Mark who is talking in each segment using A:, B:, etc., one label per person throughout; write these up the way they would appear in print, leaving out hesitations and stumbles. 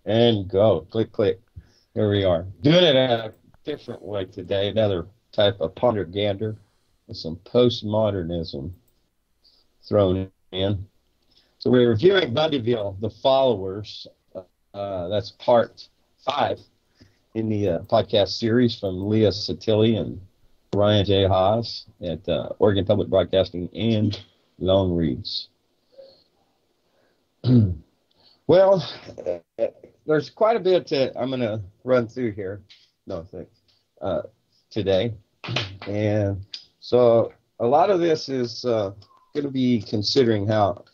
A: And go. Click, click. Here we are. Doing it a different way today. Another type of ponder gander with some postmodernism thrown in. So we're reviewing Bundyville, The Followers. That's part 5 in the podcast series from Leah Satilli and Ryan J. Haas at Oregon Public Broadcasting and Longreads. Well, there's quite a bit that I'm going to run through here. No, thanks. Today. And so a lot of this is going to be considering how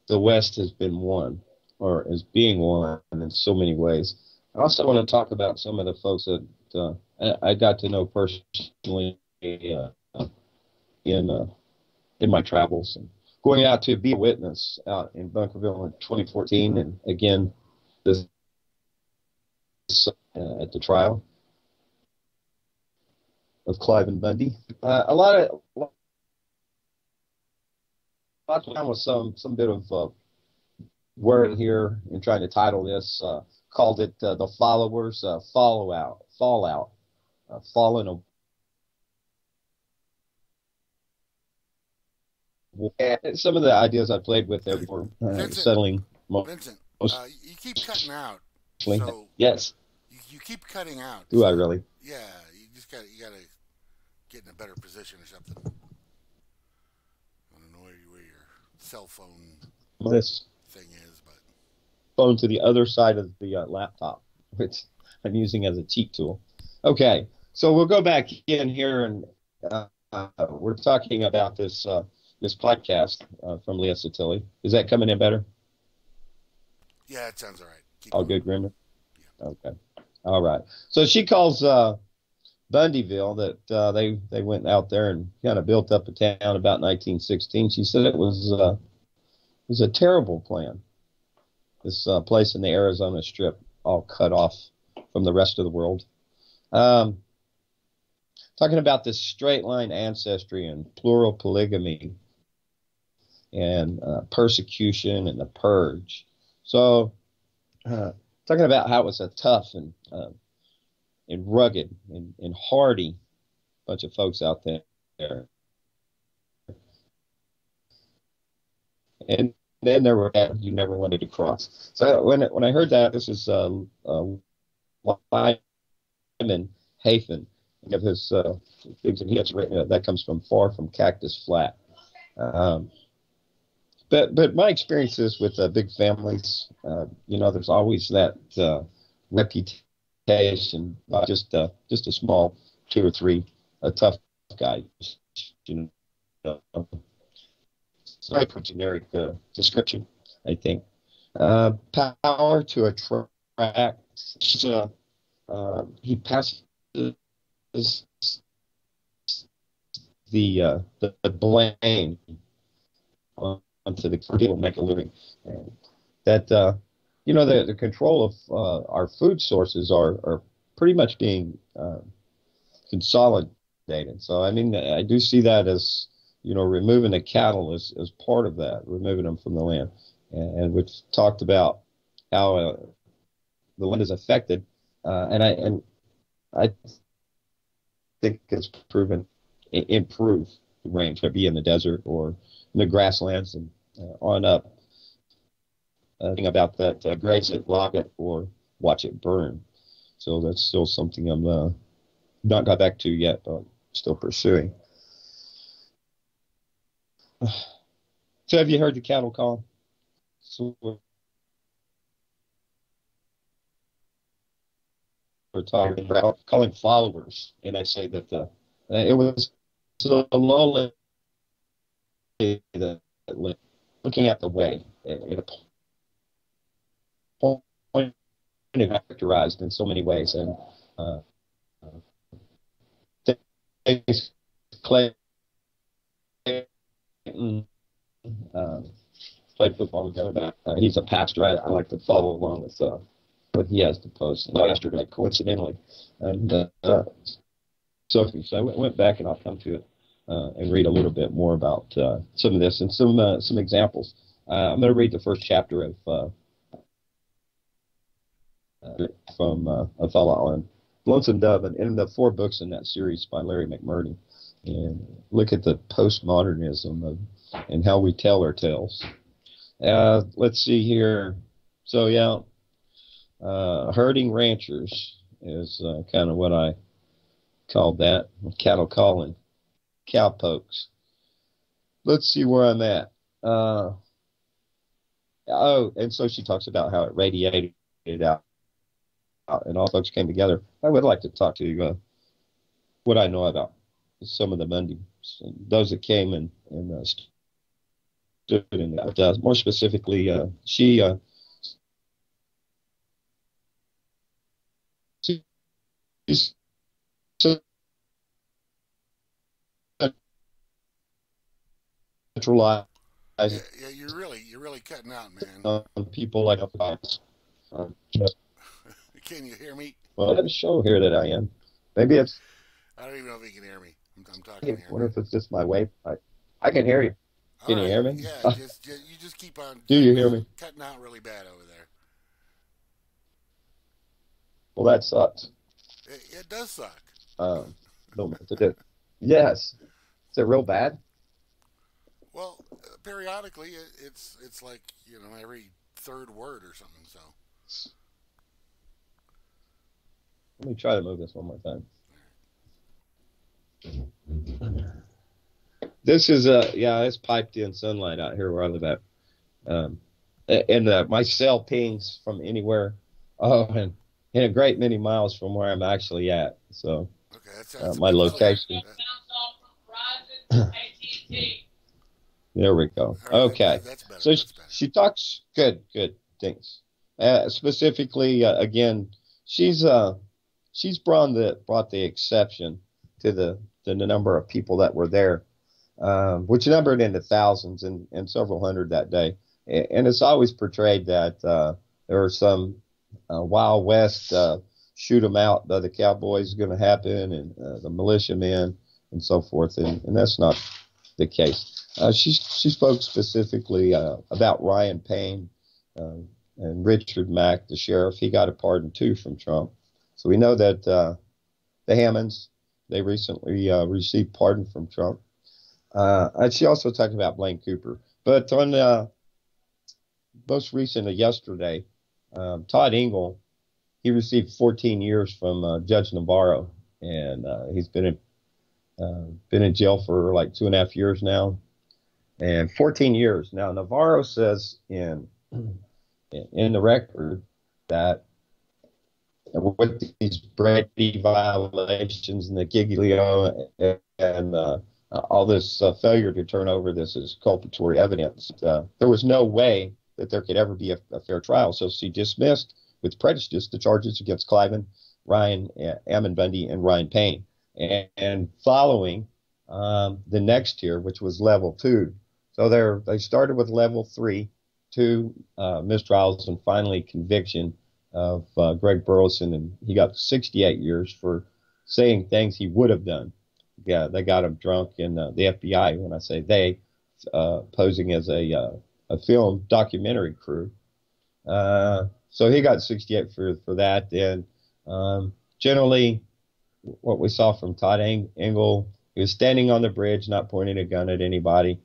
A: the West has been won, or is being won in so many ways. I also want to talk about some of the folks that I got to know personally in my travels, and going out to be a witness out in Bunkerville in 2014, and again this at the trial of Clive and Bundy. A lot of time with some bit of word here in trying to title this. Called it The Followers, Fallout, Fallen. And some of the ideas I played with there before settling.
B: Vincent, you keep cutting out. So
A: yes.
B: You keep cutting out.
A: Do I really?
B: Yeah, you gotta get in a better position or something. I don't know where your cell phone
A: this
B: thing is, but
A: phone to the other side of the laptop, which I'm using as a cheat tool. Okay, so we'll go back in here, and we're talking about this podcast from Leah Satilli. Is that coming in better?
B: Yeah, it sounds all right.
A: All good, Grimmer?
B: Yeah.
A: Okay. All right. So she calls Bundyville, that they went out there and kind of built up a town about 1916. She said it was a terrible plan. This place in the Arizona Strip, all cut off from the rest of the world. Talking about this straight line ancestry and plural polygamy and persecution and the purge. So talking about how it was a tough and rugged and hardy bunch of folks out there. And then there were you never wanted to cross. So when I heard that, this is Lyman Hafen of his things that he has written. That comes from Far from Cactus Flat. But my experiences with big families, there's always that reputation, just a small 2 or 3, a tough guy, you know. It's a very generic description, I think. Power to attract. He passes the blame onto the people who make a living. And that the control of our food sources are pretty much being consolidated. So I mean, I do see that as removing the cattle as part of that, removing them from the land. And we've talked about how the land is affected, and I think it's proven improve the range, whether it be in the desert or in the grasslands and on up. Thing about that, graze it, log it, or watch it burn. So that's still something I'm not got back to yet, but still pursuing. So have you heard the cattle call? So we're talking about calling followers, and I say that it was a lonely that looking at the way at a point characterized in so many ways, and Clay played football together. He's a pastor. I like to follow along with what he has to post. Yesterday, coincidentally, and Sophie. So I went back, and I'll come to it and read a little bit more about some of this and some examples. I'm going to read the first chapter of from a fellow on Lonesome Dove, and in the 4 books in that series by Larry McMurtry, and look at the postmodernism and how we tell our tales. Let's see here. So yeah, herding ranchers is kind of what I called that. Cattle calling, cowpokes. Let's see where I'm at. And so she talks about how it radiated out, and all folks came together. I would like to talk to you what I know about some of the Bundy, those that came and stood in that. More specifically, she's centralized.
B: Yeah, you're really cutting out, man.
A: People like us.
B: Can you hear me?
A: Well, I have a show here that I am. Maybe it's.
B: I don't even know if you can hear me. I'm talking here.
A: I wonder if it's just my wave. I can hear you. Can you hear me?
B: Yeah, you just keep on.
A: Do you hear me?
B: Cutting out really bad over there.
A: Well, that sucks.
B: It does suck.
A: Don't know what to do. Yes. Is it real bad?
B: Well, periodically it's like, every third word or something. So
A: let me try to move this one more time. This is it's piped in sunlight out here where I live at, and my cell pings from anywhere, and a great many miles from where I'm actually at. So
B: okay,
A: my location. There we go.
B: Right,
A: okay,
B: that's better,
A: so
B: that's better.
A: She talks good things. Specifically, again, she's brought the exception to the number of people that were there, which numbered into thousands and several hundred that day. And it's always portrayed that there were some Wild West shoot 'em out by the cowboys going to happen, and the militiamen and so forth, and that's not the case. She spoke specifically about Ryan Payne and Richard Mack, the sheriff. He got a pardon too from Trump. So we know that the Hammonds, they recently received pardon from Trump. And she also talked about Blaine Cooper. But on most recent yesterday, Todd Engel, he received 14 years from Judge Navarro, and he's been in jail for like 2.5 years now, and 14 years. Now, Navarro says in the record that with these Brady violations and the Giglio and all this failure to turn over this as culpatory evidence, there was no way that there could ever be a fair trial. So she dismissed with prejudice the charges against Cliven, Ryan, Ammon Bundy, and Ryan Payne. And following the next tier, which was level 2. So they started with level 3, 2 mistrials, and finally conviction of Greg Burleson, and he got 68 years for saying things he would have done. Yeah, they got him drunk, and the FBI, when I say they, posing as a film documentary crew. So he got 68 for that. And generally, what we saw from Todd Engel, he was standing on the bridge, not pointing a gun at anybody.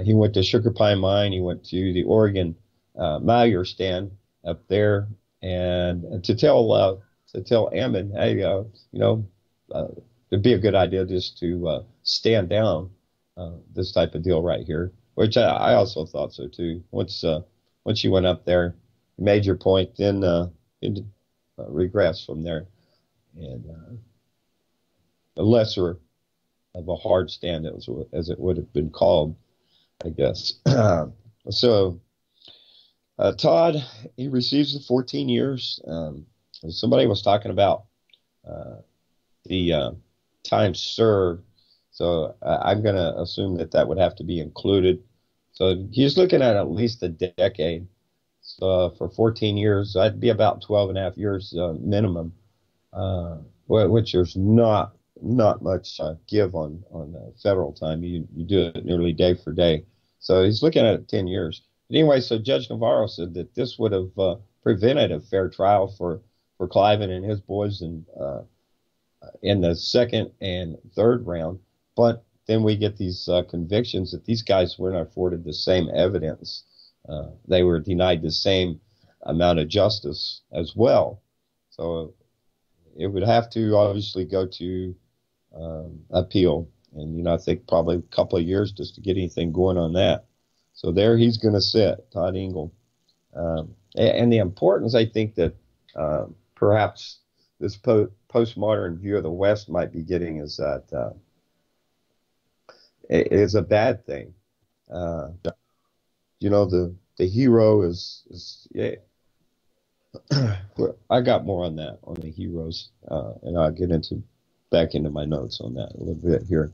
A: He went to Sugar Pine Mine. He went to the Oregon Malheur stand up there, and to tell Ammon, hey, it'd be a good idea just to stand down this type of deal right here, which I also thought so too. Once you went up there, made your point, then regress from there, and a lesser of a hard stand, as it would have been called, I guess. So Todd, he receives the 14 years. Somebody was talking about the time served, so I'm going to assume that would have to be included. So he's looking at least a decade. So for 14 years, that'd be about 12.5 years minimum, which is not much give on federal time. You do it nearly day for day. So he's looking at 10 years. But anyway, so Judge Navarro said that this would have prevented a fair trial for for Cliven and his boys in the second and third round. But then we get these convictions that these guys weren't afforded the same evidence. They were denied the same amount of justice as well. So it would have to obviously go to appeal. And, I think probably a couple of years just to get anything going on that. So there he's going to sit, Todd Engel. And the importance, I think, that perhaps this postmodern view of the West might be getting is that it is a bad thing. The hero is yeah. I got more on that, on the heroes, and I'll get back into my notes on that a little bit here.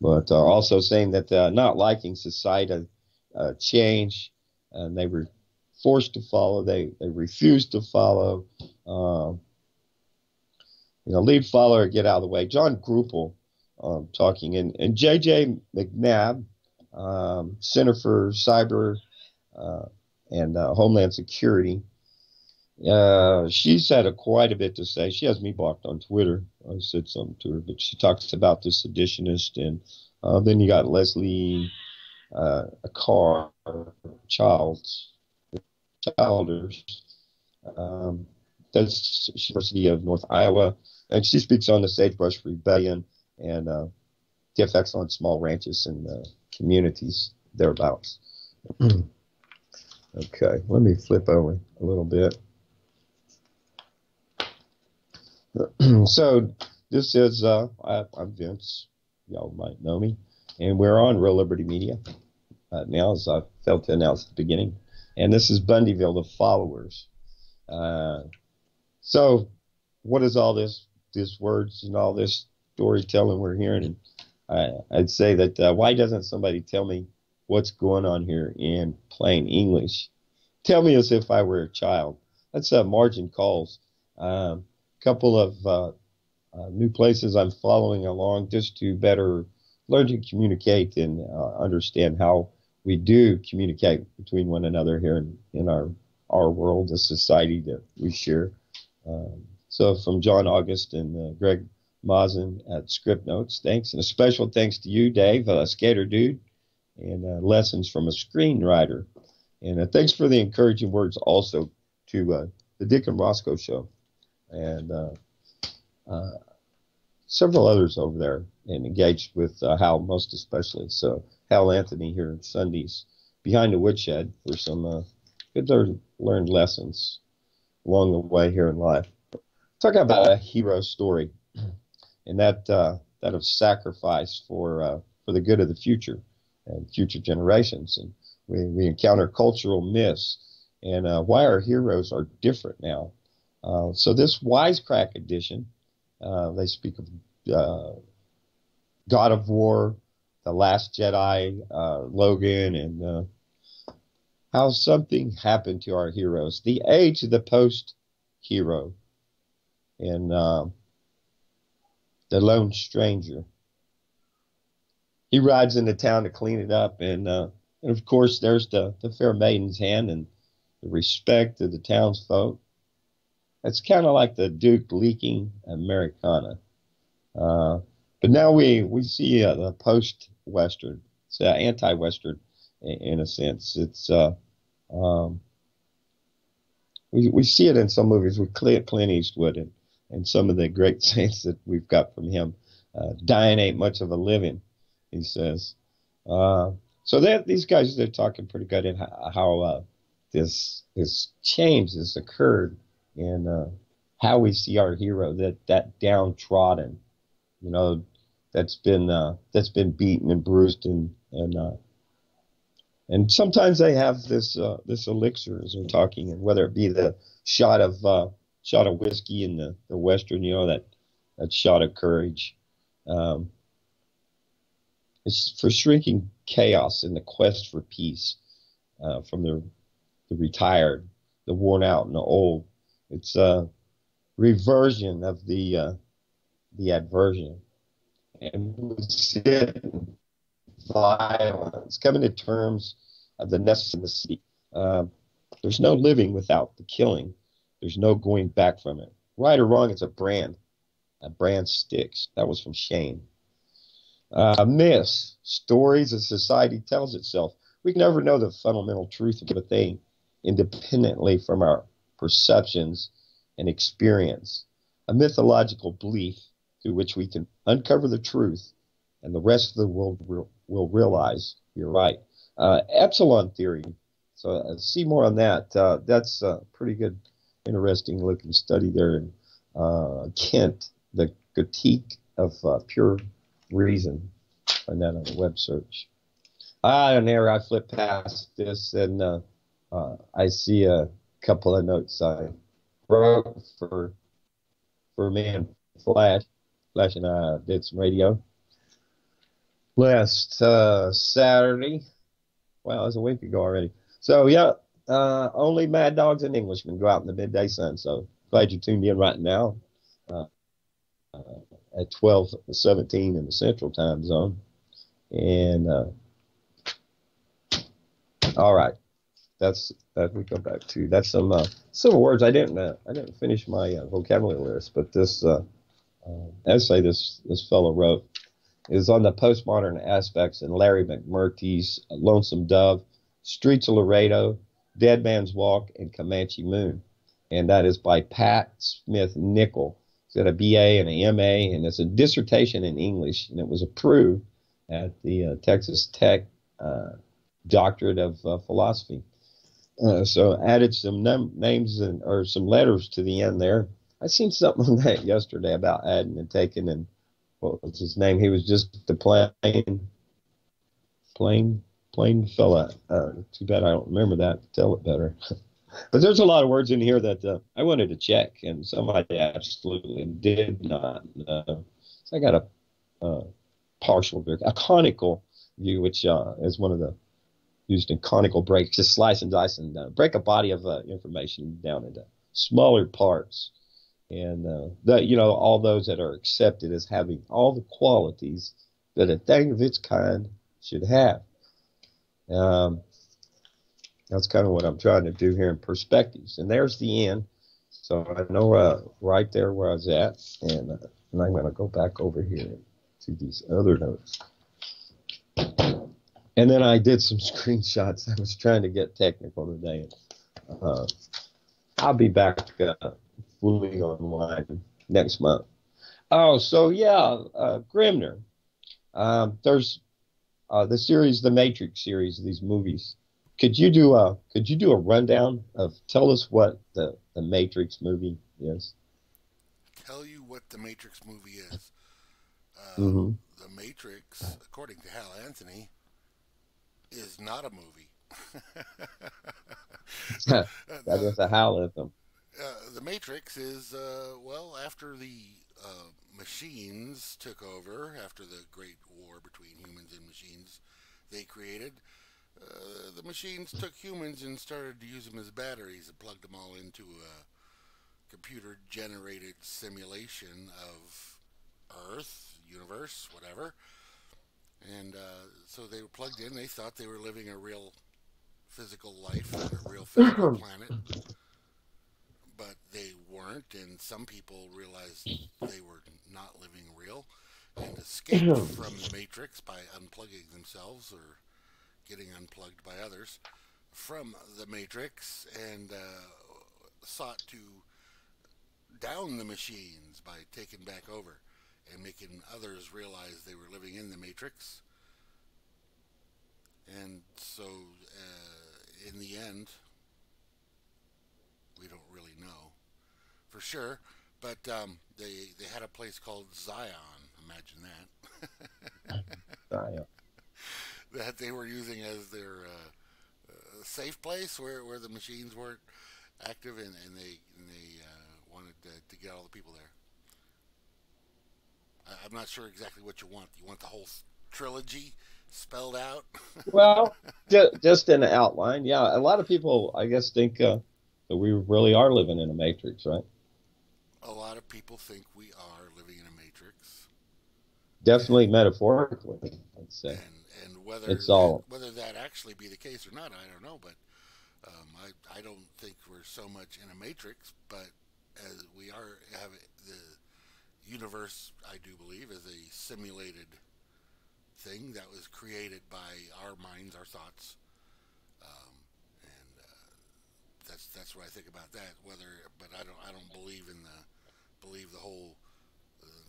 A: But also saying that not liking society change, and they were forced to follow. They refused to follow. Lead, follow, or get out of the way. John Gruppel talking, and J.J. McNabb, Center for Cyber and Homeland Security. She's had quite a bit to say. She has me blocked on Twitter. I said something to her, but she talks about the seditionist, and then you got Leslie Childers. That's University of North Iowa, and she speaks on the Sagebrush Rebellion and the effects on small ranches and communities thereabouts. Okay, let me flip over a little bit. So this is I'm Vince. Y'all might know me, and we're on Real Liberty Media now, as I failed to announce at the beginning. And this is Bundyville, the followers. So what is all these words and all this storytelling we're hearing? And I'd say that why doesn't somebody tell me what's going on here in plain English? Tell me as if I were a child. That's margin calls. Couple of new places I'm following along just to better learn to communicate and understand how we do communicate between one another here in our world, the society that we share. So from John August and Greg Mazin at Scriptnotes, thanks. And a special thanks to you, Dave, Skater Dude, and Lessons from a Screenwriter. And thanks for the encouraging words also to the Dick and Roscoe Show. And several others over there, and engaged with Hal most especially. So Hal Anthony here at Sundays behind the woodshed for some good learned lessons along the way here in life. Talk about a hero story, and that of sacrifice for the good of the future and future generations. And we encounter cultural myths and why our heroes are different now. So this Wisecrack edition, they speak of God of War, The Last Jedi, Logan, and how something happened to our heroes. The age of the post-hero, and the lone stranger. He rides into town to clean it up, and of course there's the fair maiden's hand and the respect of the townsfolk. It's kind of like the Duke leaking Americana. But now we see the post-Western. It's anti-Western in a sense. It's we see it in some movies with Clint Eastwood and some of the great saints that we've got from him. Dying ain't much of a living, he says. So these guys, they're talking pretty good in how this change has occurred in how we see our hero, that downtrodden, that's been beaten and bruised, and sometimes they have this elixir as we're talking, and whether it be the shot of whiskey in the Western, that shot of courage. It's for shrinking chaos in the quest for peace, from the retired, the worn out, and the old. It's a reversion of the adversion, and we see it in violence, coming to terms of the necessity. There's no living without the killing. There's no going back from it. right or wrong, it's a brand. A brand sticks. That was from Shane. Myths, stories as society tells itself. We can never know the fundamental truth of a thing independently from our perceptions and experience. A mythological belief through which we can uncover the truth and the rest of the world will realize you're right. Epsilon Theory. So see more on that. That's a pretty good, interesting looking study there in Kent, the critique of pure reason. Find that on the web search. And there I flip past this and I see a couple of notes I wrote for me and Flash. Flash and I did some radio last Saturday. Wow, it was a week ago already. So yeah, only mad dogs and Englishmen go out in the midday sun. So glad you tuned in right now at 12:17 in the Central Time Zone. And all right, that's that we go back to. That's some words I didn't finish my vocabulary list, but this essay this fellow wrote is on the postmodern aspects in Larry McMurtry's Lonesome Dove, Streets of Laredo, Dead Man's Walk, and Comanche Moon. And that is by Pat Smith Nickel. He's got a BA and a MA, and it's a dissertation in English, and it was approved at the Texas Tech Doctorate of Philosophy. So added some names or some letters to the end there. I seen something on that yesterday about adding and taking and what was his name? He was just the plain fella. Too bad I don't remember that. Tell it better. But there's a lot of words in here that I wanted to check, and somebody absolutely did not know. So I got a partial view, a conical view, which is one of the used in conical breaks, just slice and dice and break a body of information down into smaller parts. And all those that are accepted as having all the qualities that a thing of its kind should have. That's kind of what I'm trying to do here in perspectives. And there's the end. So I know right there where I was at. And I'm going to go back over here to these other notes. And then I did some screenshots. I was trying to get technical today. I'll be back fully online next month. Oh, so yeah, Grimner. There's the series, the Matrix series, these movies. Could you do a rundown of tell us what the Matrix movie is?
B: Tell you what the Matrix movie is.
A: Mm-hmm.
B: The Matrix, according to Hal Anthony, is not a movie.
A: That is a Hal anthem.
B: The Matrix is, after the machines took over, after the great war between humans and machines they created, the machines took humans and started to use them as batteries and plugged them all into a computer-generated simulation of Earth, universe, whatever. And so they were plugged in. They thought they were living a real physical life on a real physical planet. But they weren't, and some people realized they were not living real and escaped from the Matrix by unplugging themselves or getting unplugged by others from the Matrix and sought to down the machines by taking back over and making others realize they were living in the Matrix. And so in the end, we don't really know for sure, but they had a place called Zion. Imagine that.
A: Zion.
B: That they were using as their safe place where the machines weren't active, and they wanted to get all the people there. I'm not sure exactly what you want. You want the whole trilogy spelled out?
A: Well, just in the outline, yeah. A lot of people, I guess, think that we really are living in a matrix, right?
B: A lot of people think we are living in a matrix.
A: Definitely metaphorically, I'd say.
B: And whether that actually be the case or not, I don't know. But I don't think we're so much in a matrix, but as we are have the universe, I do believe, is a simulated thing that was created by our minds, our thoughts, and that's what I think about that. But I don't believe in the whole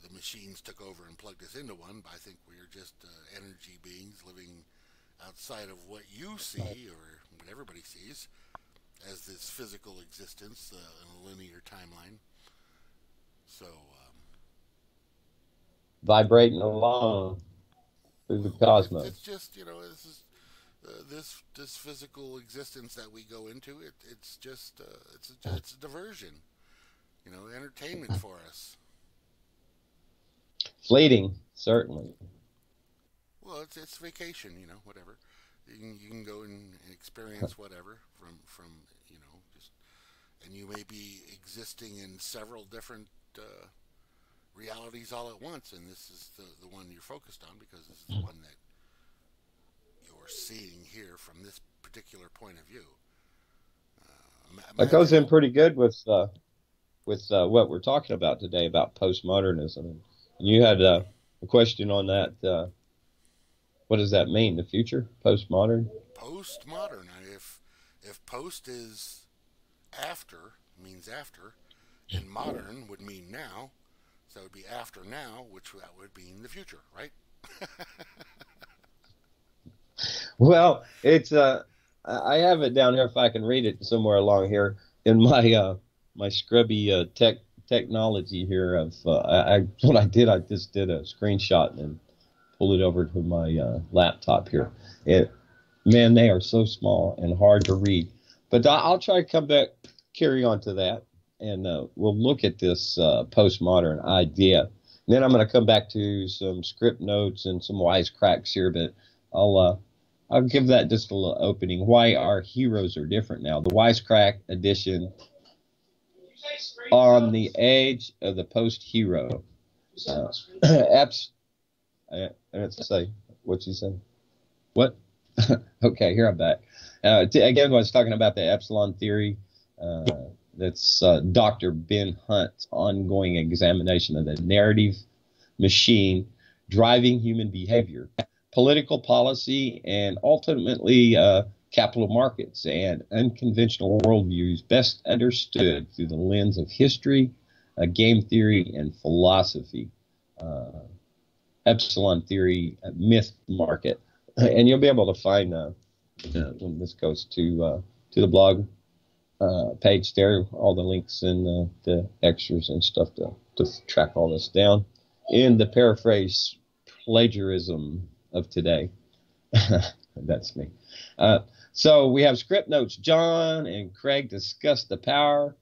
B: the machines took over and plugged us into one. But I think we are just energy beings living outside of what you see or what everybody sees as this physical existence in a linear timeline. So
A: vibrating along through the cosmos.
B: It's just, this is this physical existence that we go into. It's just it's a diversion, entertainment for us.
A: Fleeting, certainly.
B: Well, it's vacation, whatever. You can go and experience whatever from just, and you may be existing in several different realities all at once, and this is the one you're focused on because this is the one that you're seeing here from this particular point of view.
A: That goes in pretty good with what we're talking about today about postmodernism. And you had a question on that. What does that mean? The future, postmodern?
B: Postmodern. If post is after, means after, and modern would mean now. So it would be after now, which that would be in the future, right?
A: Well, it's I have it down here if I can read it somewhere along here in my my scrubby technology here of what I did. I just did a screenshot and pulled it over to my laptop here. Man, they are so small and hard to read. But I'll try to come back, carry on to that. And we'll look at this postmodern idea. And then I'm going to come back to some Scriptnotes and some wisecracks here, but I'll give that just a little opening. Why our heroes are different now. The wisecrack edition on the age of the post-hero. I didn't say what you said. What? Okay, here I'm back. Again, I was talking about the Epsilon Theory. That's Dr. Ben Hunt's ongoing examination of the narrative machine driving human behavior, political policy, and ultimately capital markets and unconventional worldviews best understood through the lens of history, game theory, and philosophy. Epsilon Theory myth market. And you'll be able to find when this goes to the blog page there, all the links and the extras and stuff to track all this down in the paraphrase plagiarism of today. That's me. So we have Scriptnotes. John and Craig discuss the power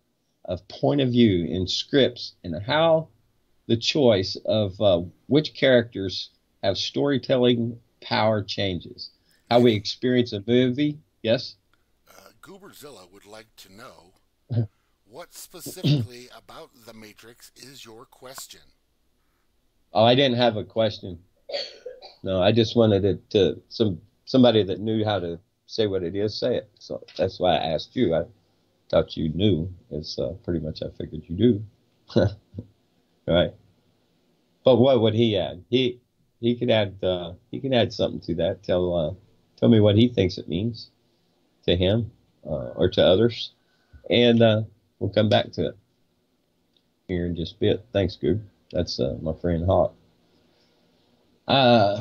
A: of point of view in scripts and how the choice of which characters have storytelling power changes. How we experience a movie. Yes?
B: Gooberzilla would like to know what specifically about the Matrix is your question?
A: Oh, I didn't have a question. No, I just wanted it to somebody that knew how to say what it is, say it. So that's why I asked you. I thought you knew. It's pretty much I figured you do. Right. But what would he add? He can add something to that. Tell me what he thinks it means to him or to others, and we'll come back to it here in just a bit. Thanks, Goob. That's my friend Hawk.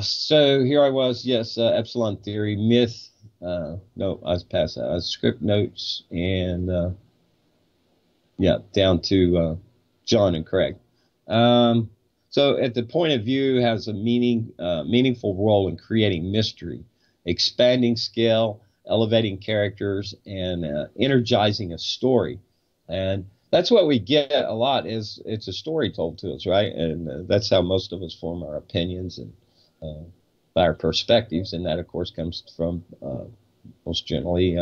A: So here I was. Yes, Epsilon Theory myth. No, I was past that. I was Scriptnotes and down to John and Craig. So at the point of view has a meaningful role in creating mystery, expanding scale, elevating characters, and energizing a story. And that's what we get a lot is it's a story told to us, right? And that's how most of us form our opinions and our perspectives. And that, of course, comes from most generally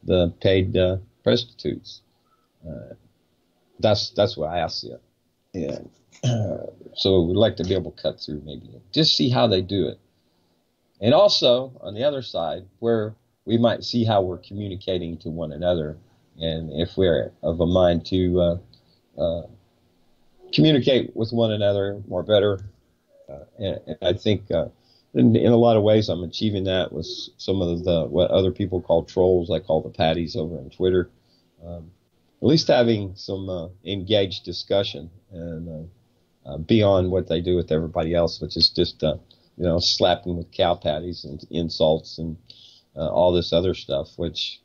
A: the paid prostitutes. That's why I see it. Yeah. So we'd like to be able to cut through maybe just see how they do it. And also on the other side where we might see how we're communicating to one another and if we're of a mind to communicate with one another more better. And I think in a lot of ways I'm achieving that with some of the what other people call trolls. I call the patties over on Twitter. At least having some engaged discussion and beyond what they do with everybody else, which is just slapping with cow patties and insults and all this other stuff, which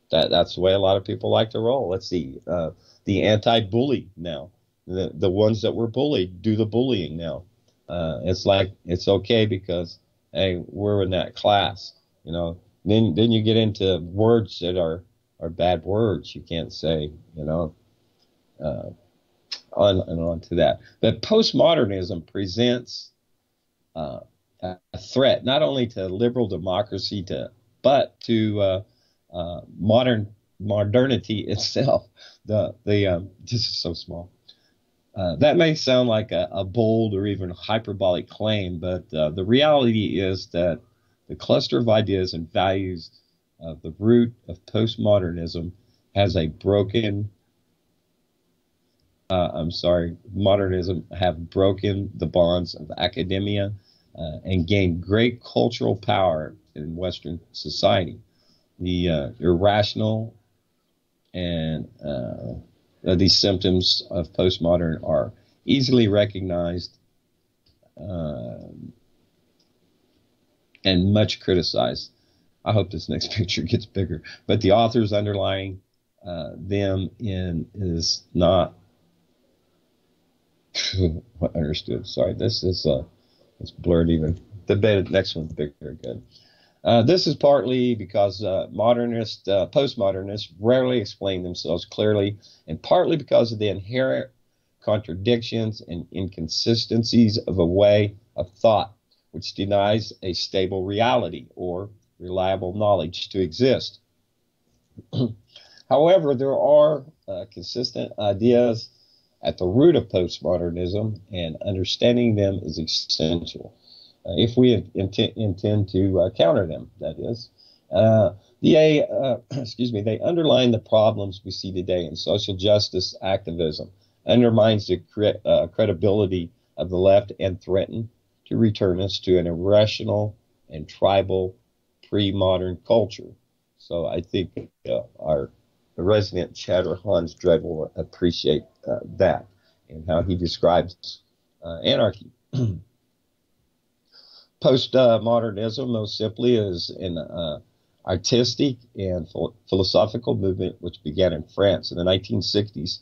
A: that's the way a lot of people like to roll. Let's see, the anti-bully now. The ones that were bullied do the bullying now. It's like it's okay because, hey, we're in that class, Then you get into words that are bad words. You can't say, on and on to that. But postmodernism presents a threat not only to liberal democracy, but to modernity itself. This is so small. That may sound like a bold or even hyperbolic claim, but the reality is that the cluster of ideas and values of the root of postmodernism has a broken, modernism have broken the bonds of academia and gained great cultural power in Western society. The irrational and these symptoms of postmodern are easily recognized and much criticized. I hope this next picture gets bigger. But the authors underlying them is not understood. Sorry, this is it's blurred even. The next one's bigger. Good. This is partly because postmodernists rarely explain themselves clearly, and partly because of the inherent contradictions and inconsistencies of a way of thought, which denies a stable reality or reliable knowledge to exist. However, there are consistent ideas at the root of postmodernism, and understanding them is essential. If we intend to counter them, that is. They underline the problems we see today in social justice activism, undermines the credibility of the left, and threaten to return us to an irrational and tribal pre-modern culture. So I think our resident chatter Hans Dredd will appreciate that and how he describes anarchy. Postmodernism, most simply, is an artistic and philosophical movement which began in France in the 1960s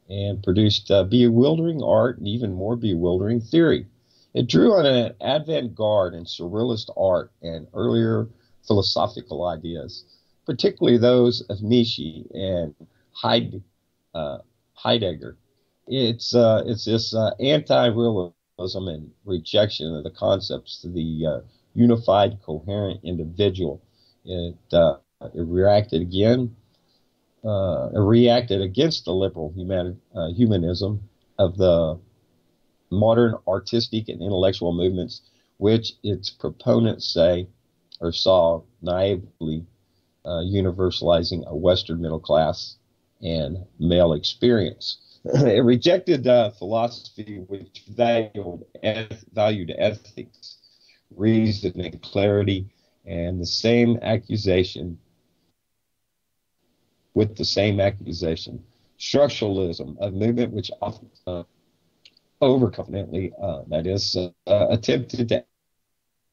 A: and produced bewildering art and even more bewildering theory. It drew on an avant-garde and surrealist art and earlier philosophical ideas, particularly those of Nietzsche and Heidegger. It's this anti-realism and rejection of the concepts of the unified, coherent individual. It reacted against the liberal humanism of the modern artistic and intellectual movements, which its proponents say or saw naively universalizing a Western middle class and male experience. It rejected philosophy which valued ethics, reason, and clarity, and the same accusation. Structuralism, a movement which often overconfidently, attempted to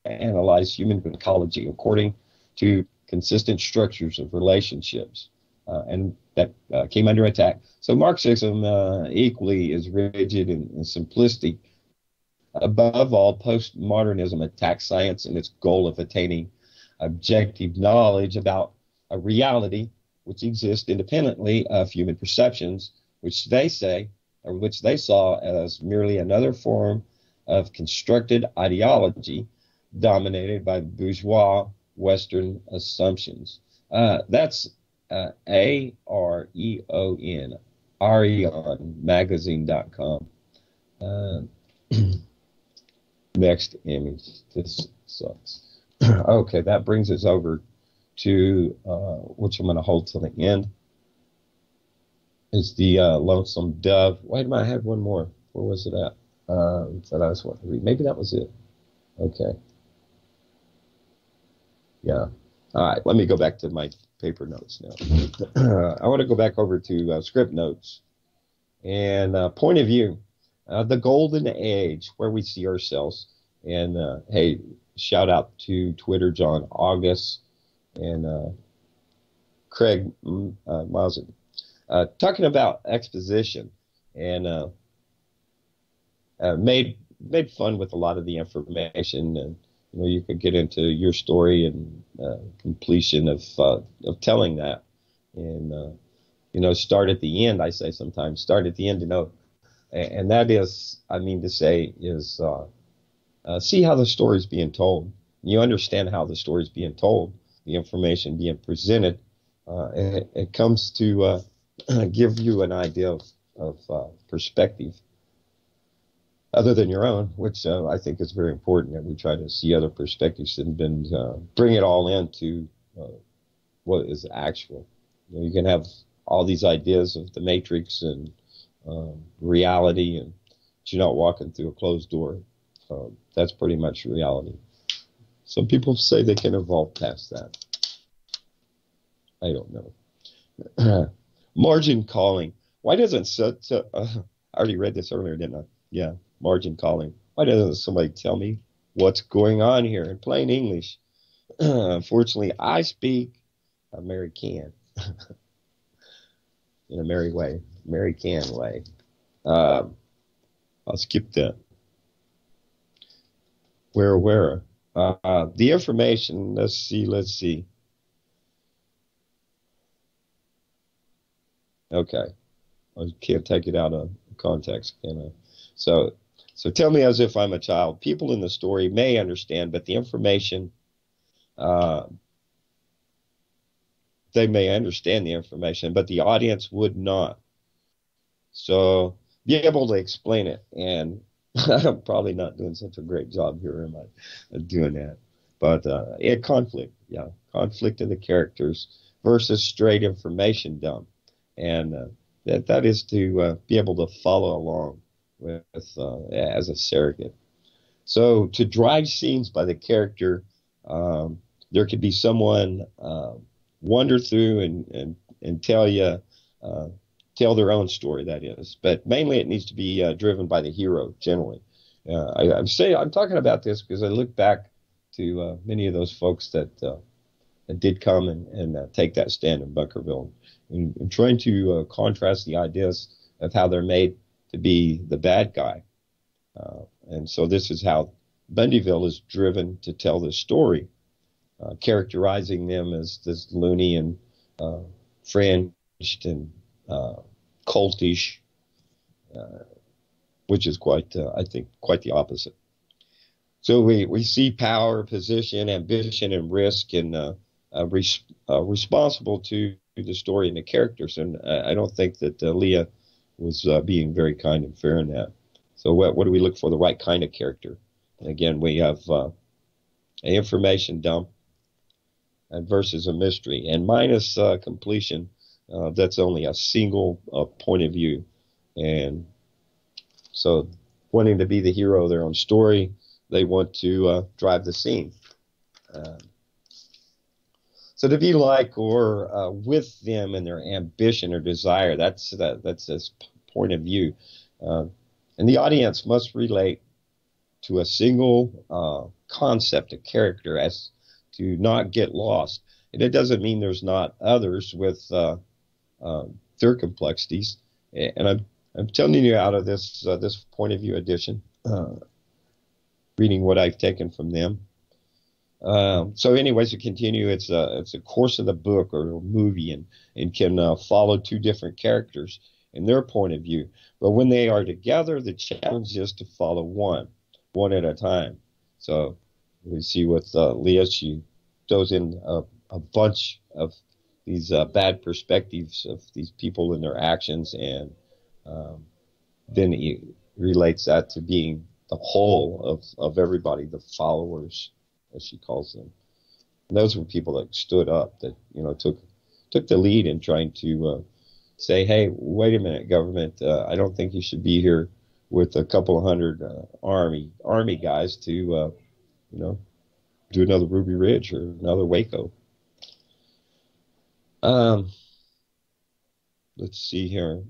A: analyze human ecology according to consistent structures of relationships, and that came under attack. So Marxism equally is rigid and simplistic. Above all, postmodernism attacks science and its goal of attaining objective knowledge about a reality which exists independently of human perceptions, which they saw as merely another form of constructed ideology dominated by bourgeois Western assumptions. That's AREON, AREONmagazine.com. Next image. This sucks. Okay, that brings us over to which I'm going to hold till the end. It's the Lonesome Dove. Wait a minute, I had one more. Where was it at? That I was wanting to read. Maybe that was it. Okay. Yeah. All right. Let me go back to my paper notes now. I want to go back over to Scriptnotes and point of view, the golden age where we see ourselves. And hey, shout out to Twitter, John August and Craig Miles. Talking about exposition and made fun with a lot of the information, and you could get into your story and completion of telling that, and start at the end. I say sometimes start at the end, and that is, I mean to say, is see how the story is being told. You understand how the story is being told, the information being presented, and it comes to give you an idea of perspective other than your own, which I think is very important, that we try to see other perspectives and then bring it all into what is actual. You can have all these ideas of the Matrix and reality, and but you're not walking through a closed door. That's pretty much reality. Some people say they can evolve past that. I don't know. Margin calling. Why doesn't I already read this earlier, didn't I? Yeah, margin calling. Why doesn't somebody tell me what's going on here in plain English? Unfortunately, I speak American in a merry way, American way. I'll skip that. Where? The information. Let's see. Okay. I can't take it out of context, can I? So tell me as if I'm a child. People in the story may understand, but the information, they may understand the information, but the audience would not. So be able to explain it. And I'm probably not doing such a great job here, am I, doing that? But conflict in the characters versus straight information dump. And that is to be able to follow along with as a surrogate. So to drive scenes by the character, there could be someone wander through and tell you, tell their own story, that is. But mainly it needs to be driven by the hero, generally. I'm talking about this because I look back to many of those folks that did come and take that stand in Bunkerville, and trying to contrast the ideas of how they're made to be the bad guy. And so this is how Bundyville is driven to tell this story, characterizing them as this loony and fringed and cultish, which is quite, I think, quite the opposite. So we see power, position, ambition, and risk, and responsible to the story and the characters. And I don't think that Leah was being very kind and fair in that. So what do we look for? The right kind of character. And again, we have an information dump versus a mystery. And minus completion, that's only a single point of view. And so wanting to be the hero of their own story, they want to drive the scene. So to be like or with them in their ambition or desire, that's this point of view. And the audience must relate to a single concept, a character, as to not get lost. And it doesn't mean there's not others with their complexities. And I'm telling you out of this point of view edition, reading what I've taken from them. So anyways, to continue, it's a course of the book or a movie, and can follow two different characters in their point of view. But when they are together, the challenge is to follow one at a time. So we see with Leah, she throws in a bunch of these bad perspectives of these people and their actions, and then he relates that to being the whole of everybody, the followers, as she calls them. And those were people that stood up, that took the lead in trying to say, hey, wait a minute, government, I don't think you should be here with a couple of hundred army guys to, do another Ruby Ridge or another Waco. Um, let's see here.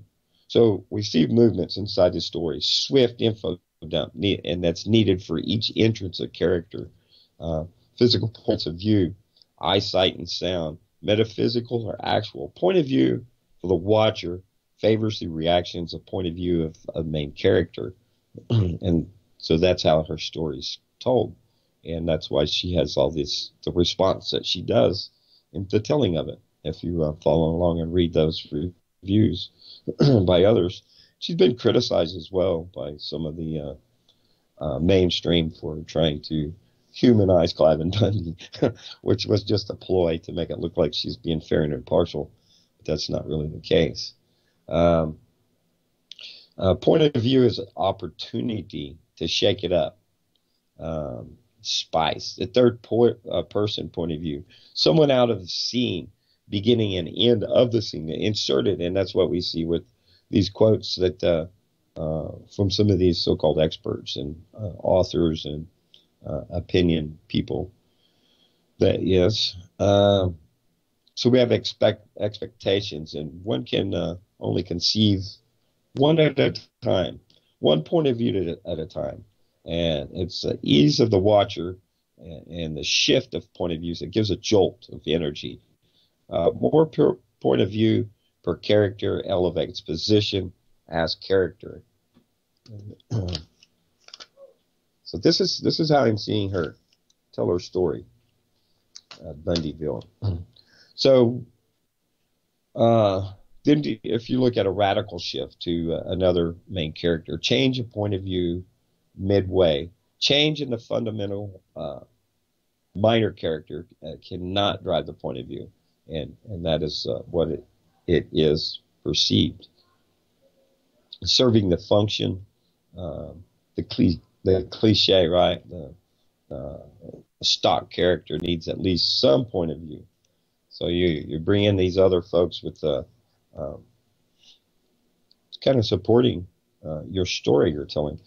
A: So we see movements inside the story, swift info dump, and that's needed for each entrance of character. Physical points of view, eyesight and sound, metaphysical or actual. Point of view for the watcher favors the reactions of point of view of a main character. And so that's how her story's told. And that's why she has all this, the response that she does in the telling of it. If you follow along and read those reviews by others, she's been criticized as well by some of the mainstream for trying to humanize Clive Bundy, which was just a ploy to make it look like she's being fair and impartial. But that's not really the case. Point of view is an opportunity to shake it up. Spice, the third person point of view, someone out of the scene, beginning and end of the scene, inserted, and that's what we see with these quotes that from some of these so-called experts and authors and opinion people. That yes, so we have expectations, and one can only conceive one at a time, one point of view at a time. And it's the ease of the watcher and the shift of point of views that gives a jolt of energy. More per point of view per character elevates position as character. So this is how I'm seeing her tell her story, Bundyville. So then if you look at a radical shift to another main character, change of point of view midway, change in the fundamental minor character cannot drive the point of view, and that is what it is perceived. Serving the function, the cliche, right? The stock character needs at least some point of view. So you bring in these other folks with kind of supporting your story you're telling.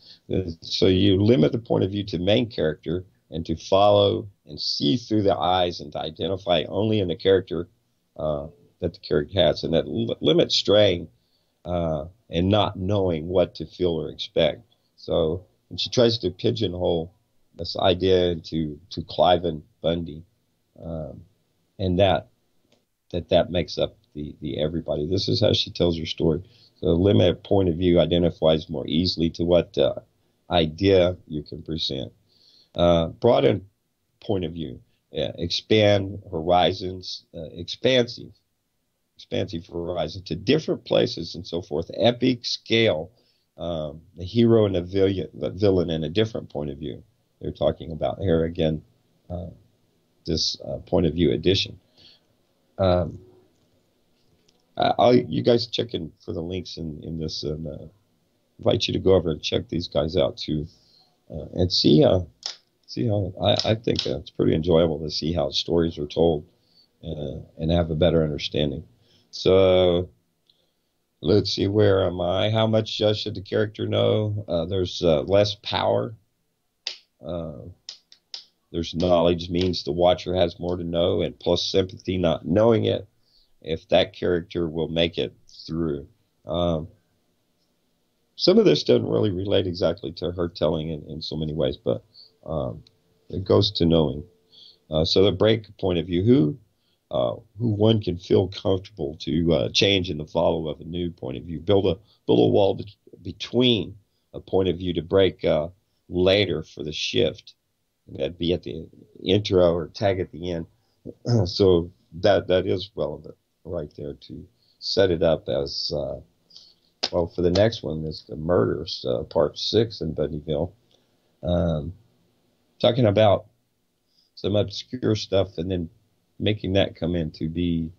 A: So you limit the point of view to main character and to follow and see through the eyes and to identify only in the character that the character has. And that limits straying and not knowing what to feel or expect. So when she tries to pigeonhole this idea into Clive and Bundy, and that makes up the everybody. This is how she tells her story. So the limited point of view identifies more easily to what idea you can present. Broaden point of view, expand horizons, expansive horizon to different places and so forth. Epic scale, the hero and the villain in a different point of view. They're talking about here again, this point of view addition. You guys check in for the links in this, and invite you to go over and check these guys out too, and see how I think it's pretty enjoyable to see how stories are told and have a better understanding. So let's see, where am I? How much should the character know? There's less power. There's knowledge means the watcher has more to know, and plus sympathy, not knowing it, if that character will make it through. Some of this doesn't really relate exactly to her telling in so many ways, but it goes to knowing. So the break point of view, who one can feel comfortable to change in the follow of a new point of view, build a wall between a point of view to break later for the shift. That'd be at the intro or tag at the end. So that is relevant right there to set it up as well for the next one is the murders, part 6 in Bundyville. Talking about some obscure stuff and then making that come in to be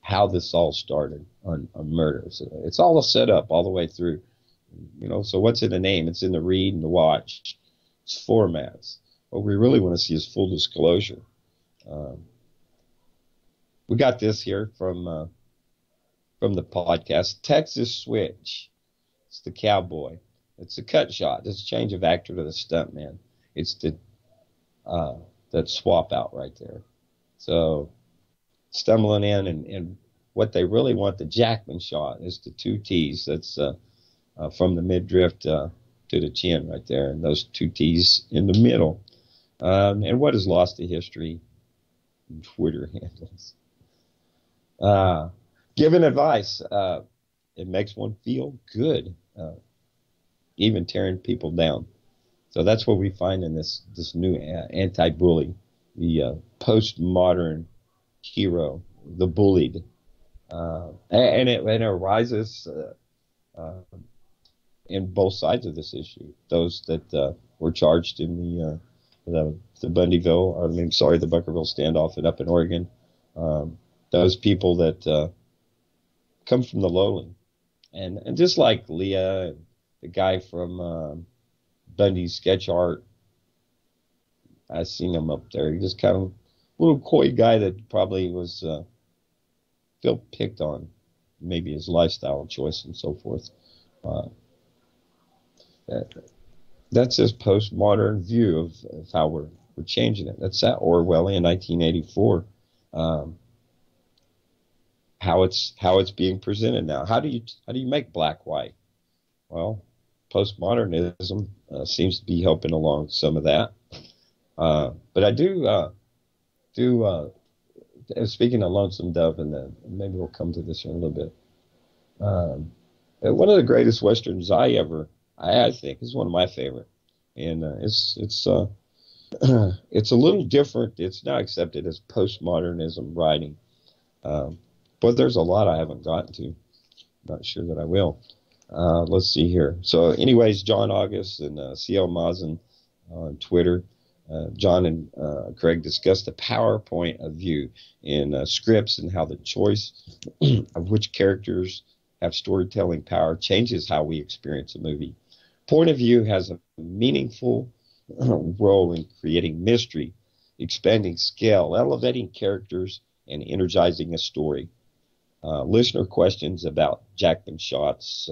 A: how this all started on murders. It's all a setup all the way through. So what's in the name? It's in the read and the watch. It's formats. What we really want to see is full disclosure. We got this here from the podcast. Texas Switch. It's the cowboy. It's a cut shot. It's a change of actor to the stuntman. It's the that swap out right there. So stumbling in and what they really want, the Jackman shot, is the two T's. That's from the midriff to the chin right there, and those two T's in the middle. And what is lost to history? Twitter handles. Giving advice. It makes one feel good, even tearing people down. So that's what we find in this new anti-bully, the postmodern hero, the bullied. And it arises in both sides of this issue. Those that were charged in the Bundyville, the Bunkerville standoff and up in Oregon. Those people that come from the lowly. And just like Leah, the guy from Bundy's sketch art, I seen him up there. He just kind of little coy guy that probably was felt picked on, maybe his lifestyle choice and so forth. That's his postmodern view of how we're changing it. That's that Orwellian 1984. How it's being presented now. How do you make black white? Well, postmodernism seems to be helping along some of that. But I do speaking of Lonesome Dove, and maybe we'll come to this in a little bit. One of the greatest westerns I think is one of my favorite, and it's it's a little different. It's not accepted as postmodernism writing, but there's a lot I haven't gotten to. Not sure that I will. Let's see here. So, anyways, John August and C.L. Mazen on Twitter. John and Craig discussed the PowerPoint of view in scripts and how the choice of which characters have storytelling power changes how we experience a movie. Point of view has a meaningful role in creating mystery, expanding scale, elevating characters, and energizing a story. Listener questions about Jackman shots,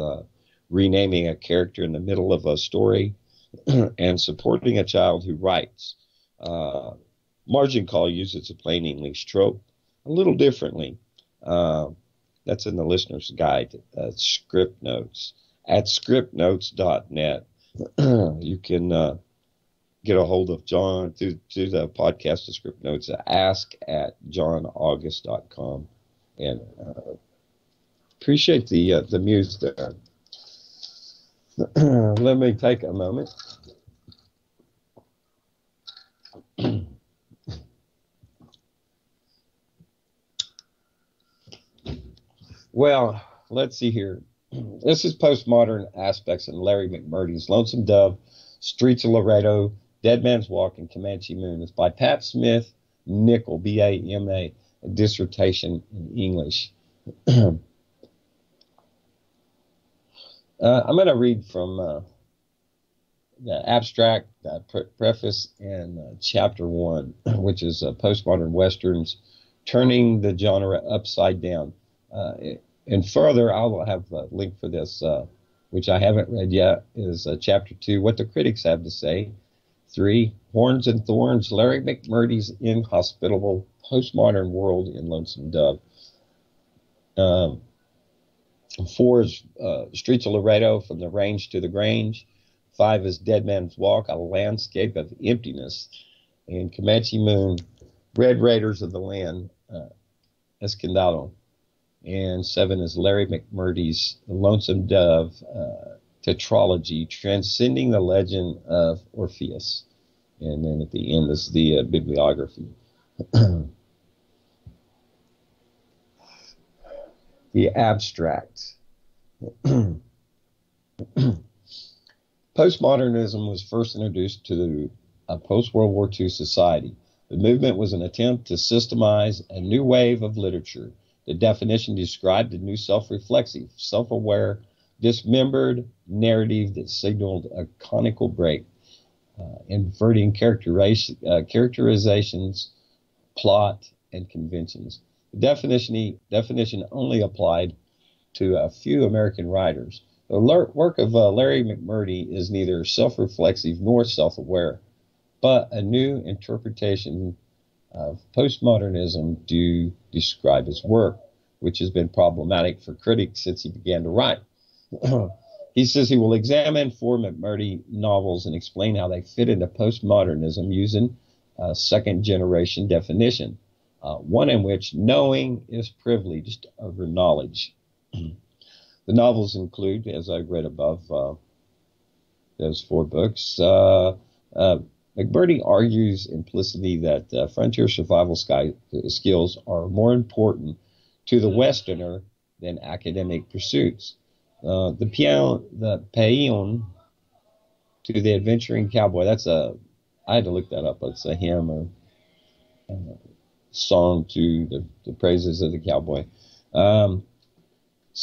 A: renaming a character in the middle of a story, and supporting a child who writes. Margin Call uses a plain English trope a little differently. That's in the listener's guide, Scriptnotes. At scriptnotes.net, you can get a hold of John through the podcast of Scriptnotes, ask@johnaugust.com. And appreciate the muse there. Let me take a moment. Well, let's see here. This is Postmodern Aspects in Larry McMurtry's Lonesome Dove, Streets of Laredo, Dead Man's Walk, and Comanche Moon. It's by Pat Smith Nickel, B-A-M-A, a dissertation in English. I'm going to read from the abstract preface and chapter 1, which is Postmodern Westerns, Turning the Genre Upside Down. And further, I'll have a link for this, which I haven't read yet, is chapter 2, What the Critics Have to Say. 3, Horns and Thorns, Larry McMurtry's Inhospitable Postmodern World in Lonesome Dove. 4 is Streets of Laredo, From the Range to the Grange. 5 is Dead Man's Walk, A Landscape of Emptiness. And Comanche Moon, Red Raiders of the Land, Escondado. And 7 is Larry McMurtry's The Lonesome Dove tetralogy, Transcending the Legend of Orpheus. And then at the end is the bibliography. The abstract. Postmodernism was first introduced to a post-World War II society. The movement was an attempt to systemize a new wave of literature. The definition described a new self-reflexive, self-aware, dismembered narrative that signaled a conical break, inverting characterizations, plot, and conventions. Definition only applied to a few American writers. The work of Larry McMurtry is neither self-reflexive nor self-aware, but a new interpretation of postmodernism to describe his work, which has been problematic for critics since he began to write. He says he will examine 4 McMurtry novels and explain how they fit into postmodernism using a second-generation definition, one in which knowing is privileged over knowledge. The novels include, as I read above, those 4 books. McMurtry argues implicitly that frontier survival skills are more important to the Westerner than academic pursuits. The paean to the adventuring cowboy. I had to look that up. It's a hymn or song to the praises of the cowboy.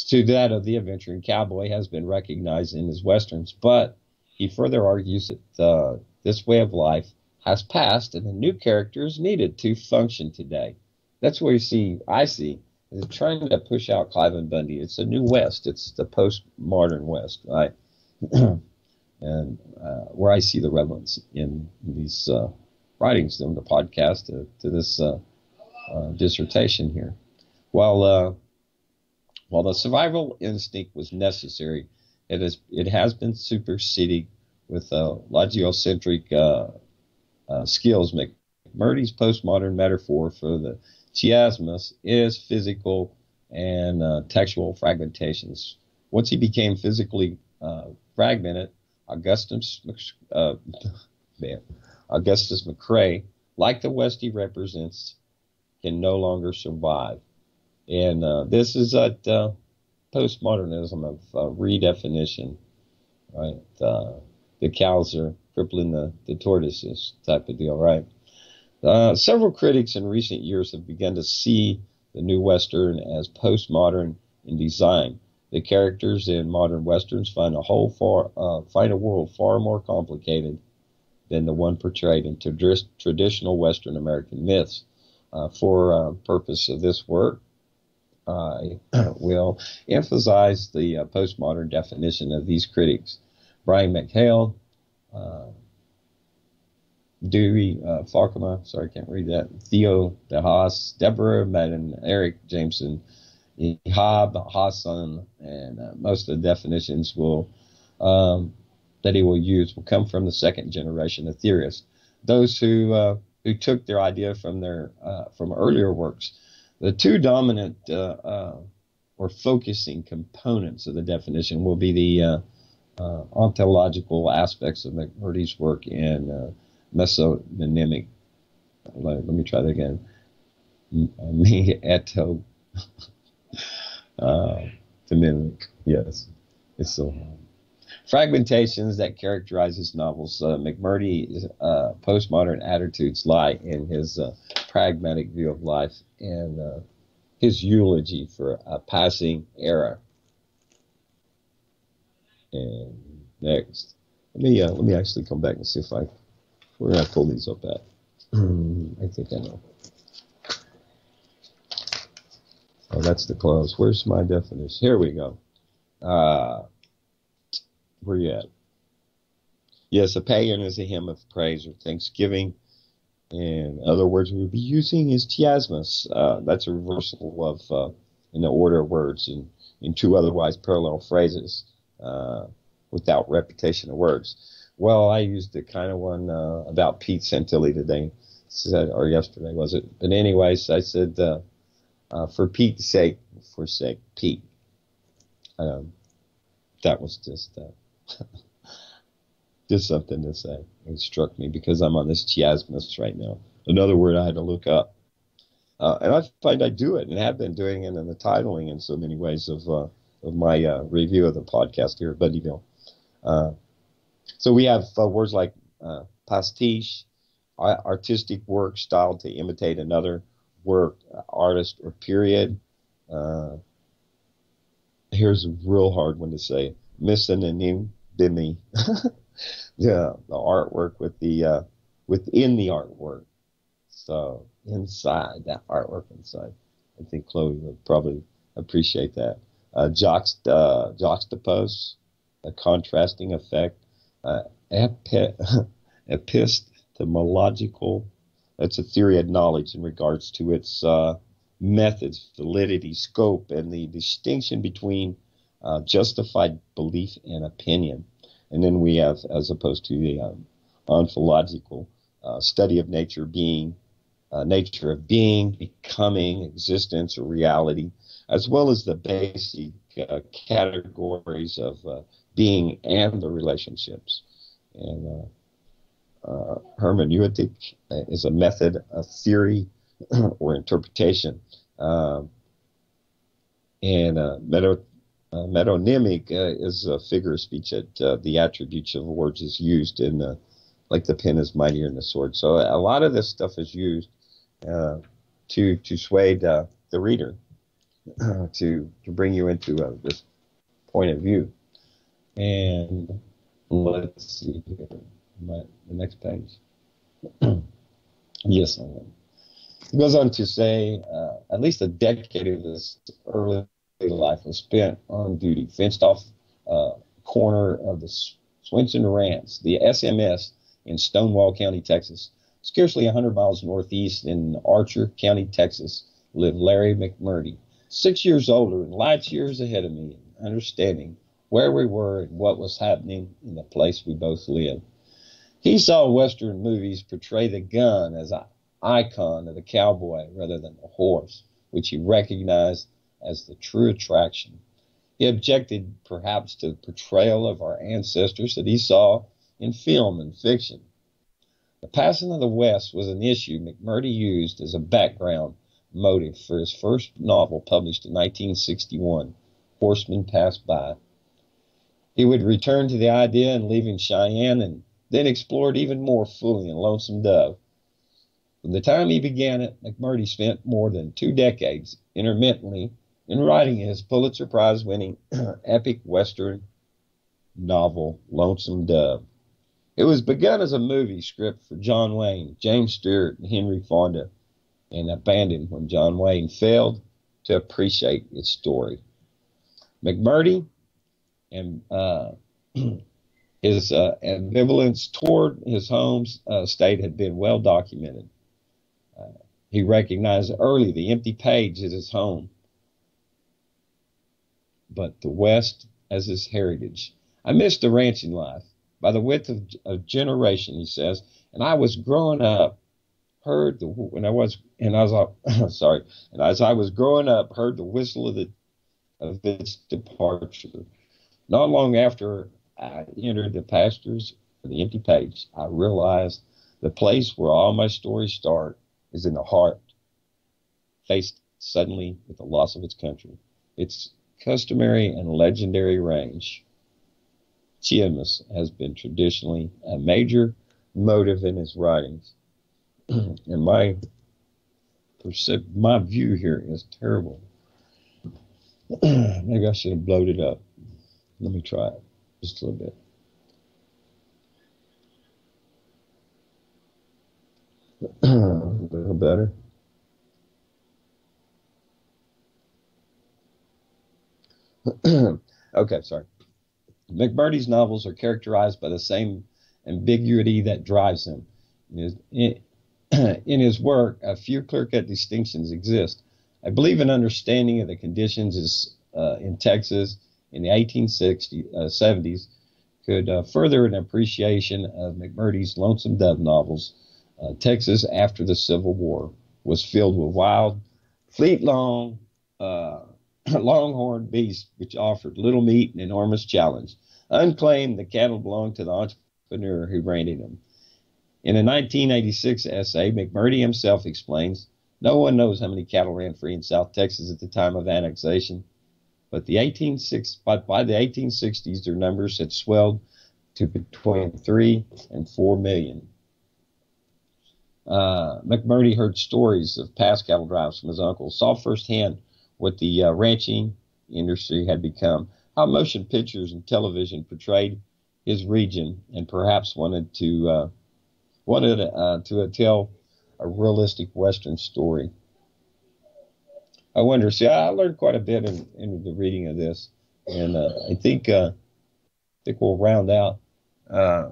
A: To that of the adventuring cowboy has been recognized in his westerns, but he further argues that this way of life has passed and a new character is needed to function today. That's where I see, is trying to push out Clive Bundy. It's a new West. It's the postmodern West, right? And where I see the relevance in these writings, in the podcast to this dissertation here. While the survival instinct was necessary, it has been superseded with logiocentric skills. McMurtry's postmodern metaphor for the chiasmus is physical and textual fragmentations. Once he became physically fragmented, Augustus McCrae, like the West he represents, can no longer survive. And this is a postmodernism of redefinition, right? The cows are crippling the tortoises type of deal, right? Several critics in recent years have begun to see the new Western as postmodern in design. The characters in modern Westerns find a world far more complicated than the one portrayed in traditional Western American myths. For purpose of this work, I will emphasize the postmodern definition of these critics. Brian McHale, Dewey Falkema, sorry, I can't read that, Theo DeHaas, Deborah Madden, Eric Jameson, Ihab Hassan, and most of the definitions that he will use will come from the second generation of theorists. Those who took their idea from earlier works. The 2 dominant or focusing components of the definition will be the ontological aspects of McMurtry's work and mesonymic. Let me try that again. To mimic. Yes, it's so hard. Fragmentations that characterize his novels. McMurtry's postmodern attitudes lie in his pragmatic view of life and his eulogy for a passing era. And next, let me actually come back and see where I pull these up at. I think I know. Oh, that's the close. Where's my definition? Here we go. Where you at? Yes, a paean is a hymn of praise or thanksgiving. In other words, we would be using his chiasmus. That's a reversal of in the order of words in 2 otherwise parallel phrases without repetition of words. Well, I used the kind of one about Pete Santilli today, or yesterday, was it? But anyways, I said, for Pete's sake, forsake Pete. That was just something to say. It struck me because I'm on this chiasmus right now. Another word I had to look up. And I find I do it and have been doing it in the titling in so many ways of my review of the podcast here at Bundyville. So we have words like pastiche, artistic work styled to imitate another work, artist, or period. Here's a real hard one to say. Misonym, bimmy. Yeah, the artwork with within the artwork. So inside that artwork inside. I think Chloe would probably appreciate that. Juxtapose, a contrasting effect. Epistemological, that's a theory of knowledge in regards to its methods, validity, scope, and the distinction between justified belief and opinion. And then we have, as opposed to the ontological, study of nature being, nature of being, becoming, existence, or reality, as well as the basic categories of being and the relationships. And hermeneutic is a method, a theory, or interpretation. And metonymic is a figure of speech that the attributes of words is used in, like the pen is mightier than the sword. So a lot of this stuff is used to sway the reader, to bring you into this point of view. And let's see here, the next page. Yes, I am. It goes on to say at least a decade of this early life was spent on duty, fenced off corner of the Swinson Ranch, the SMS, in Stonewall County, Texas. Scarcely 100 miles northeast in Archer County, Texas, lived Larry McMurdy, 6 years older and light years ahead of me, understanding where we were and what was happening in the place we both lived. He saw Western movies portray the gun as an icon of the cowboy rather than the horse, which he recognized as the true attraction. He objected perhaps to the portrayal of our ancestors that he saw in film and fiction. The passing of the West was an issue McMurdy used as a background motive for his first novel published in 1961, Horsemen Passed By. He would return to the idea in Leaving Cheyenne and then explored even more fully in Lonesome Dove. From the time he began it, McMurdy spent more than 2 decades intermittently in writing his Pulitzer Prize-winning epic Western novel, Lonesome Dove. It was begun as a movie script for John Wayne, James Stewart, and Henry Fonda, and abandoned when John Wayne failed to appreciate its story. McMurdy and his ambivalence toward his home state had been well documented. He recognized early the empty page at his home, but the West as his heritage. I missed the ranching life by the width of a generation, he says, and I was growing up, heard the as I was growing up, heard the whistle of its departure. Not long after I entered the pastures of the empty page, I realized the place where all my stories start is in the heart, faced suddenly with the loss of its country, its customary and legendary range. Chiamas has been traditionally a major motive in his writings. And my view here is terrible. Maybe I should have blowed it up. Let me try it just a little bit. A little better. Okay, sorry. McMurdy's novels are characterized by the same ambiguity that drives him. In his work, a few clear-cut distinctions exist. I believe an understanding of the conditions in Texas in the 1870s could further an appreciation of McMurdy's Lonesome Dove novels. Texas after the Civil War was filled with wild, fleet-long, longhorn beasts which offered little meat and enormous challenge. Unclaimed, the cattle belonged to the entrepreneur who raided them. In a 1986 essay, McMurdy himself explains, no one knows how many cattle ran free in South Texas at the time of annexation, but by the 1860s, their numbers had swelled to between 3 and 4 million. McMurdy heard stories of past cattle drives from his uncle, saw firsthand what the ranching industry had become, how motion pictures and television portrayed his region, and perhaps wanted to tell a realistic Western story. I wonder. See, I learned quite a bit in the reading of this, and I think we'll round out uh,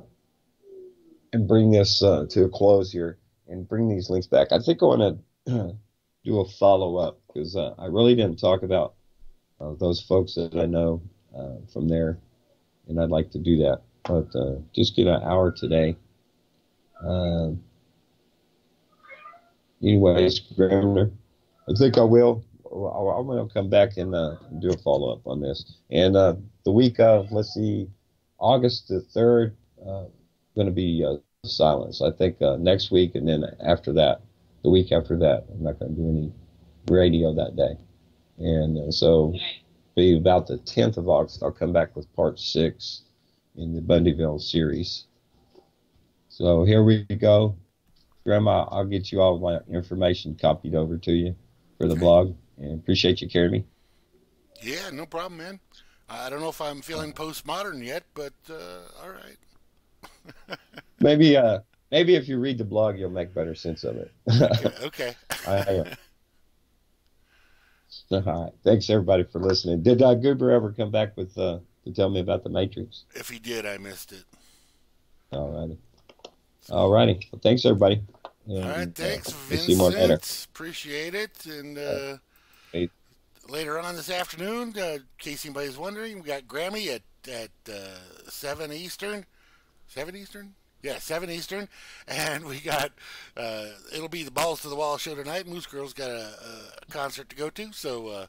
A: and bring this to a close here, and bring these links back. I think I want to do a follow up because I really didn't talk about those folks that I know from there, and I'd like to do that. But just get an hour today. Anyways, Gander, I think I will. I'm going to come back and do a follow up on this. And the week of, let's see, August the 3rd, going to be silence. I think next week, and then after that, the week after that, I'm not going to do any radio that day. And so be about the 10th of August, I'll come back with part 6 in the Bundyville series. So here we go. Grandma, I'll get you all my information copied over to you for the blog, and appreciate you carrying me.
B: Yeah, no problem, man. I don't know if I'm feeling postmodern yet, but all right.
A: Maybe if you read the blog, you'll make better sense of it.
B: Okay.
A: All right. Thanks everybody for listening. Did Goober ever come back with to tell me about the Matrix?
B: If he did, I missed it.
A: All righty. All righty. Well, thanks everybody. And,
B: all right, thanks, Vincent.
A: See more later.
B: Appreciate it. And later on this afternoon, in case anybody's wondering, we got Grammy at 7 Eastern. 7 Eastern? Yeah, 7 Eastern. And we got, it'll be the Balls to the Wall show tonight. Moose Girl's got a concert to go to, so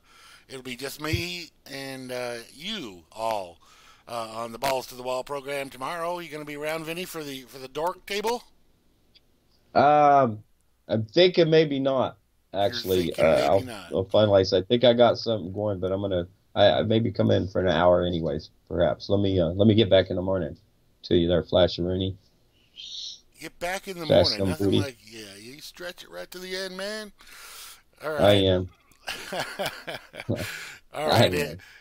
B: it'll be just me and you all on the Balls to the Wall program tomorrow. You going to be around, Vinny, for the dork table?
A: I'm thinking maybe not. Actually, I'll finalize. I think I got something going, but I'm gonna I maybe come in for an hour, anyways. Perhaps let me get back in the morning to you there, Flash and Rooney.
B: Get back in the morning. Nothing
A: booty.
B: like you stretch it right to the end, man. All right.
A: I am.
B: All right,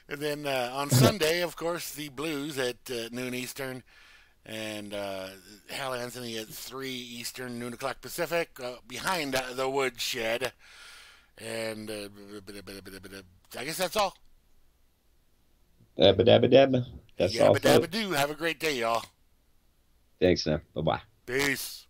B: and then on Sunday, of course, the Blues at noon Eastern. And Hal Anthony at 3 Eastern, noon o'clock Pacific, behind the woodshed. And I guess that's all.
A: Dabba dabba dabba. That's all.
B: Yabba dabba do. Have a great day, y'all.
A: Thanks, now. Bye-bye.
B: Peace.